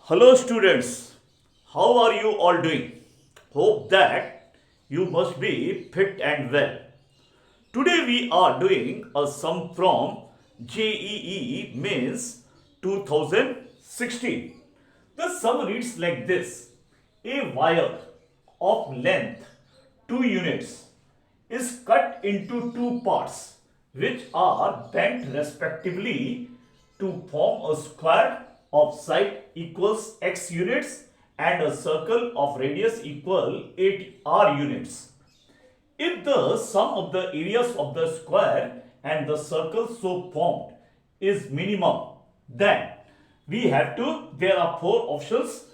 Hello students, how are you all doing? Hope that you must be fit and well. Today we are doing a sum from JEE Mains 2016. The sum reads like this. A wire of length 2 units is cut into two parts which are bent respectively to form a square of side equals x units and a circle of radius equal 8 r units. If the sum of the areas of the square and the circle so formed is minimum, then there are four options,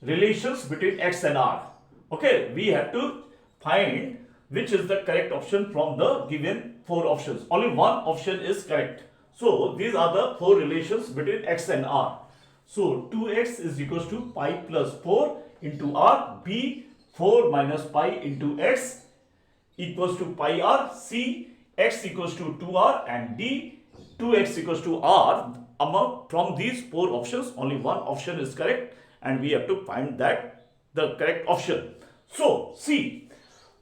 relations between x and r. Okay, we have to find which is the correct option from the given four options. Only one option is correct. So these are the four relations between x and r. So 2x is equals to pi plus 4 into r, b 4 minus pi into x equals to pi r, c x equals to 2r, and d 2x equals to r. From these four options, only one option is correct and we have to find that the correct option. So see,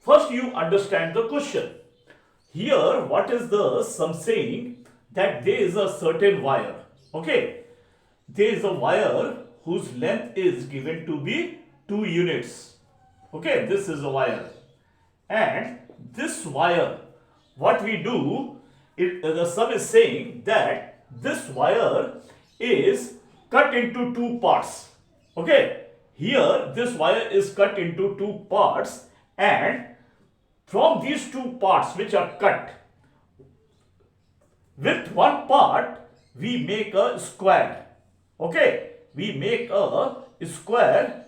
first you understand the question. Here what is the sum saying? That there is a certain wire. Okay, there is a wire whose length is given to be 2 units. Okay, this is a wire, and this wire, what we do, the sum is saying that this wire is cut into two parts. Okay, here this wire is cut into two parts, and from these two parts which are cut, with one part we make a square. Okay, we make a square,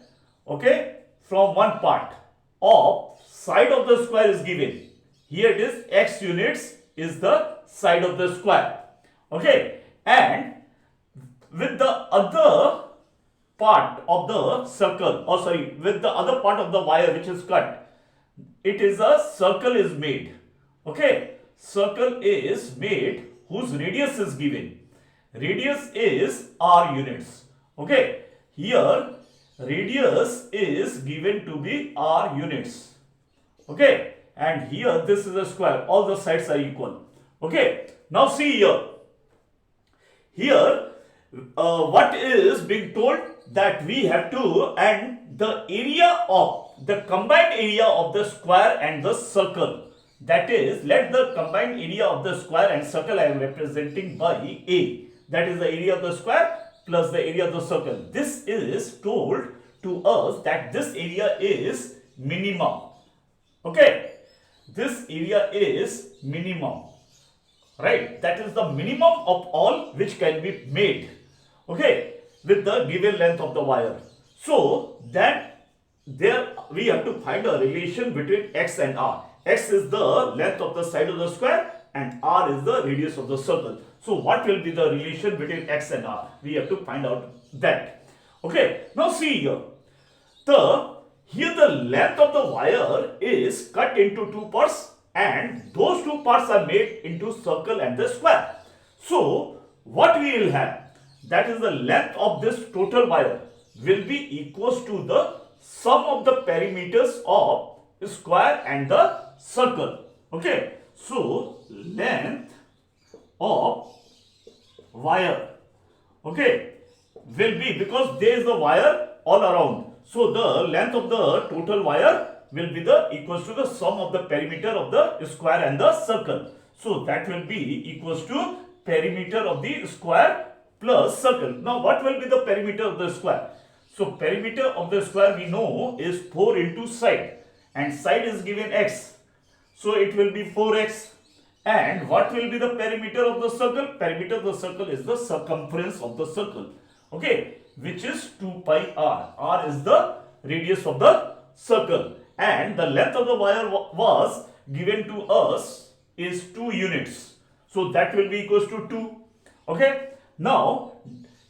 okay, from one part of side of the square is given. Here it is x units is the side of the square. Okay, and with the other part of the circle, with the other part of the wire which is cut, it is a circle is made. Okay, circle is made whose radius is given. Radius is r units. Okay, here radius is given to be r units. Okay, and here this is a square, all the sides are equal. Okay, now see here. Here what is being told, that we have to, and the area of the combined area of the square and the circle, that is, let the combined area of the square and circle I am representing by a, that is the area of the square plus the area of the circle. This is told to us that this area is minimum. Okay, this area is minimum, right? That is the minimum of all which can be made, okay, with the given length of the wire. So then there we have to find a relation between x and r. X is the length of the side of the square and r is the radius of the circle. So what will be the relation between x and r? We have to find out that. Okay, now see here. Here the length of the wire is cut into two parts, and those two parts are made into circle and the square. So what we will have, that is the length of this total wire will be equals to the sum of the perimeters of square and the circle. Okay, so length of wire, okay, will be, because there is the wire all around, so the length of the total wire will be the equals to the sum of the perimeter of the square and the circle. So that will be equals to perimeter of the square plus circle. Now what will be the perimeter of the square? So perimeter of the square we know is 4 into side, and side is given x, so it will be 4x. And what will be the perimeter of the circle? Perimeter of the circle is the circumference of the circle, okay, which is 2 pi r. R is the radius of the circle, and the length of the wire was given to us is 2 units, so that will be equals to 2. Okay, now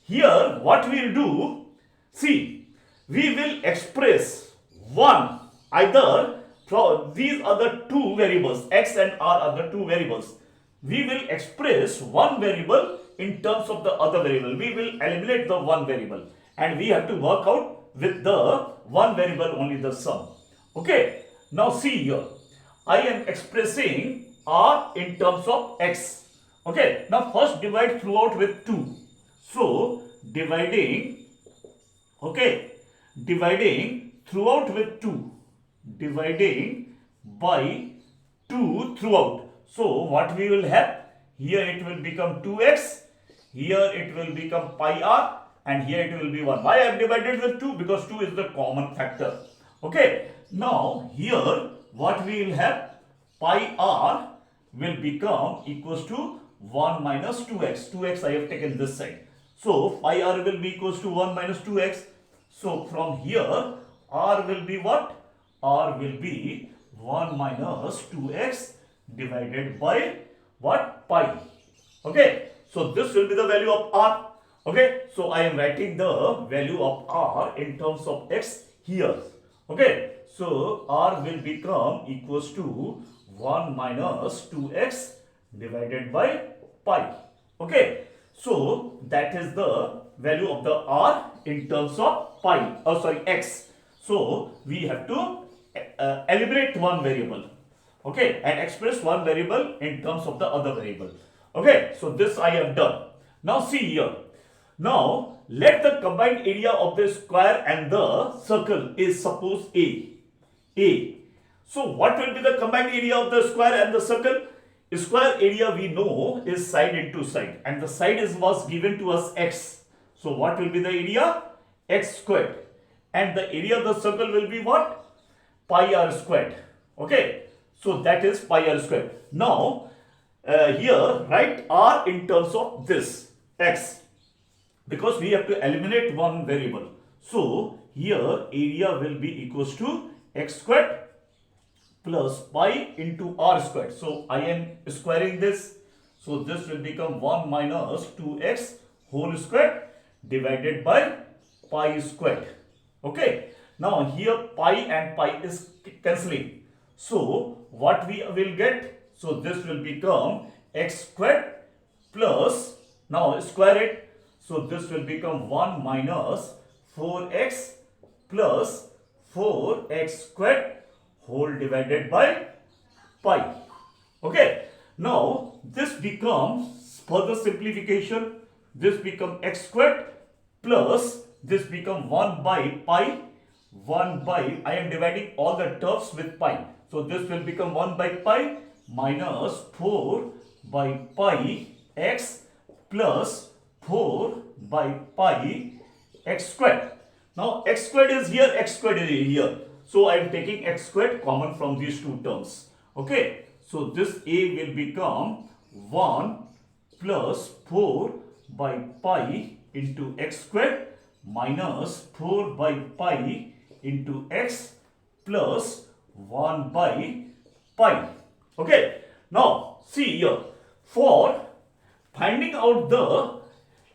here what we will do, see, we will express one, either from these are the two variables, x and r are the two variables. We will express one variable in terms of the other variable. We will eliminate the one variable and we have to work out with the one variable only the sum. Okay, now see here, I am expressing r in terms of x. Okay, now first divide throughout with 2. So dividing, okay, dividing throughout with 2, dividing by 2 throughout. So what we will have here, it will become 2x, here it will become pi r, and here it will be 1. Why I have divided with 2? Because 2 is the common factor. Okay, now here what we will have, pi r will become equals to 1 minus 2x. 2x I have taken this side. So pi r will be equals to 1 minus 2x. So from here r will be what? R will be 1 minus 2x divided by what? Pi. Okay, so this will be the value of r. Okay, so I am writing the value of r in terms of x here. Okay, so r will become equals to 1 minus 2x divided by pi. Okay, so that is the value of the r in terms of pi, x. So we have to eliminate one variable, okay, and express one variable in terms of the other variable. Okay, so this I have done. Now see here. Now let the combined area of the square and the circle is suppose A. So what will be the combined area of the square and the circle? Square area we know is side into side, and the side was given to us x. So what will be the area? X squared. And the area of the circle will be what? Pi r squared. Okay, so that is pi r squared. Now here write r in terms of this x, because we have to eliminate one variable. So here area will be equals to x squared plus pi into r squared. So I am squaring this. So this will become 1 minus 2x whole squared divided by pi squared. Okay. Now here pi and pi is cancelling. So what we will get? So this will become x squared plus, now square it. So this will become 1 minus 4x plus 4x squared whole divided by pi. Okay. Now this becomes further simplification. This becomes x squared plus this becomes 1 by pi. 1 by, I am dividing all the terms with pi. So this will become 1 by pi minus 4 by pi x plus 4 by pi x squared. Now x squared is here, x squared is here. So I am taking x squared common from these two terms. Okay. So this a will become 1 plus 4 by pi into x squared minus 4 by pi into x plus 1 by pi. Okay. Now see here, for finding out the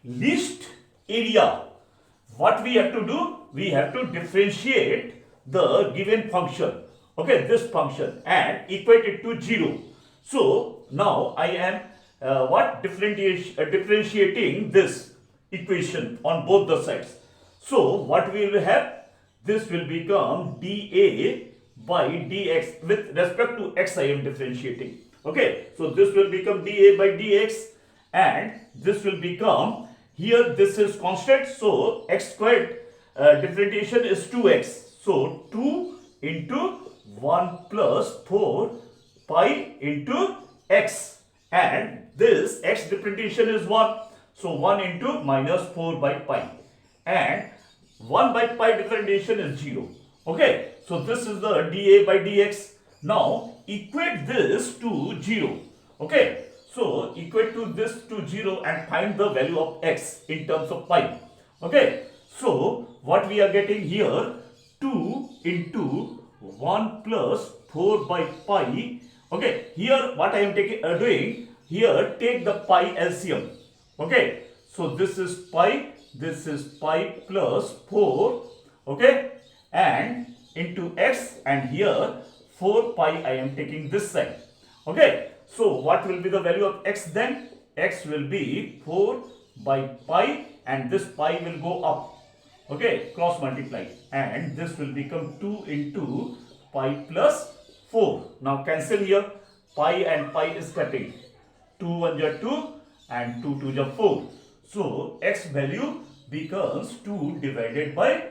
least area, what we have to do? We have to differentiate the given function, okay, this function, and equate it to 0. So now I am differentiating this equation on both the sides. So what we will have? This will become dA by dx. With respect to x I am differentiating. Okay, so this will become dA by dx, and this will become, here this is constant, so x squared differentiation is 2x. So 2 into 1 plus 4 pi into x, and this x differentiation is 1. So 1 into minus 4 by pi, and 1 by pi differentiation is 0. Okay, so this is the dA by dx. Now equate this to 0. Okay, so equate to this to 0 and find the value of x in terms of pi. Okay, so what we are getting here, 2 into 1 plus 4 by pi. Okay, here what I am doing, here take the pi LCM. Okay, so this is pi plus 4, okay, and into x, and here 4 pi I am taking this side. Okay, so what will be the value of x then? X will be 4 by pi, and this pi will go up. Okay, cross multiply, and this will become 2 into pi plus 4. Now cancel here, pi and pi is cutting. 2 1 are 2 and 2 2 are 4. So x value becomes 2 divided by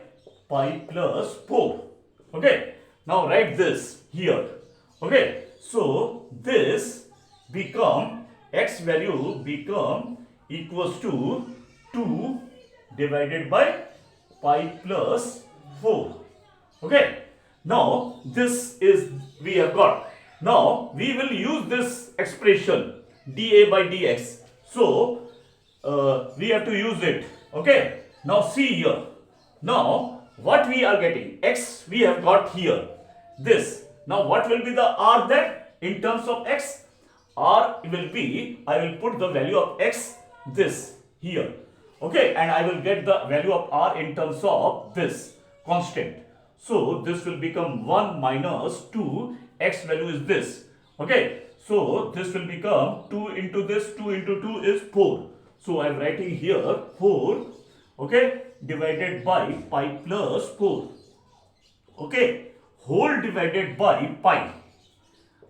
pi plus 4. Okay, now write this here. Okay, so this become x value become equals to 2 divided by pi plus 4. Okay, now this is we have got. Now we will use this expression dA by dx. So we have to use it. Okay, now see here. Now what we are getting, x we have got here, this. Now what will be the r then in terms of x? R will be, I will put the value of x this here. Okay, and I will get the value of r in terms of this constant. So this will become 1 minus 2, x value is this. Okay, so this will become 2 into this, 2 into 2 is 4. So I am writing here 4, okay, divided by pi plus 4. Okay, whole divided by pi.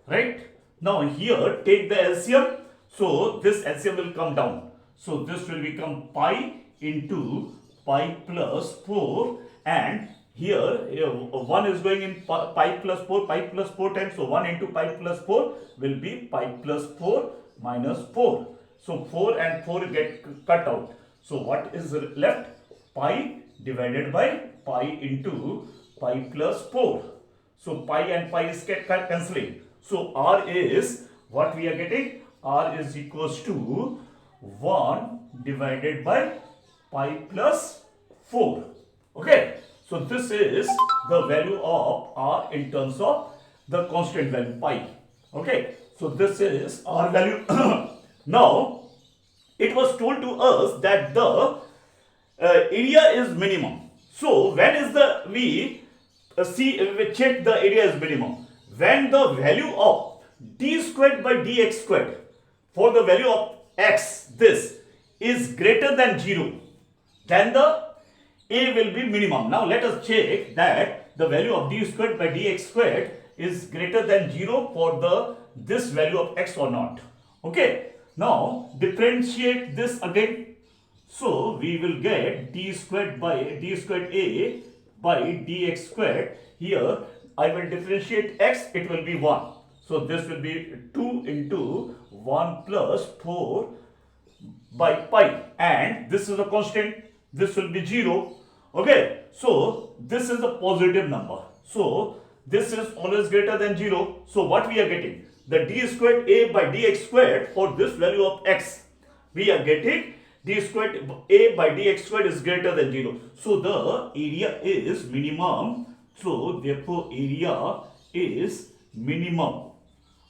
Right? Now here take the LCM. So this LCM will come down. So this will become pi into pi plus 4, and here 1 is going in pi plus 4 times. So 1 into pi plus 4 will be pi plus 4 minus 4. So 4 and 4 get cut out. So what is left? Pi divided by pi into pi plus 4. So pi and pi is cancelling. So r is what we are getting? R is equals to 1 divided by pi plus 4. Okay. So this is the value of r in terms of the constant value pi. Okay. So this is r value. Now it was told to us that the area is minimum. So when is the we check the area is minimum? When the value of d squared by dx squared for the value of x, this is greater than 0, then the a will be minimum. Now let us check that the value of d squared by dx squared is greater than 0 for the this value of x or not. Okay, now differentiate this again. So we will get d squared a by dx squared. Here I will differentiate x, it will be 1. So this will be 2 into 1 plus 4 by pi, and this is a constant, this will be 0. Okay, so this is a positive number. So this is always greater than 0. So what we are getting? The d squared a by dx squared for this value of x. We are getting d squared a by dx squared is greater than 0. So the area is minimum. So therefore area is minimum.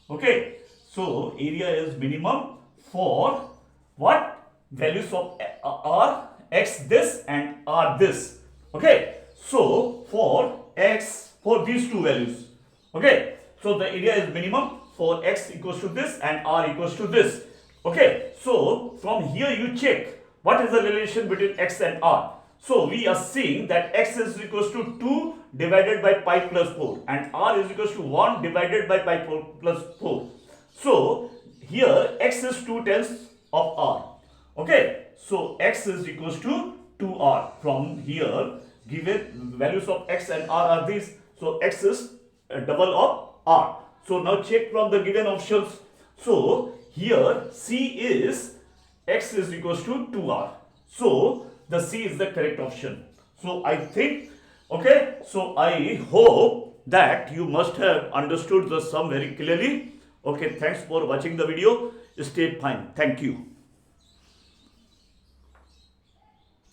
Okay, so area is minimum for what? Values of r, x this and r this. Okay, so for x, for these two values. Okay, so the area is minimum for x equals to this and r equals to this. Okay, so from here you check what is the relation between x and r. So we are seeing that x is equals to 2 divided by pi plus 4 and r is equals to 1 divided by pi plus 4. So here x is 2/10 of r. Okay, so x is equals to 2r. From here given values of x and r are these. So x is double of r. So now check from the given options. So here c is x is equals to 2r. So the C is the correct option. So I think, okay, so I hope that you must have understood the sum very clearly. Okay, thanks for watching the video. Stay fine. Thank you.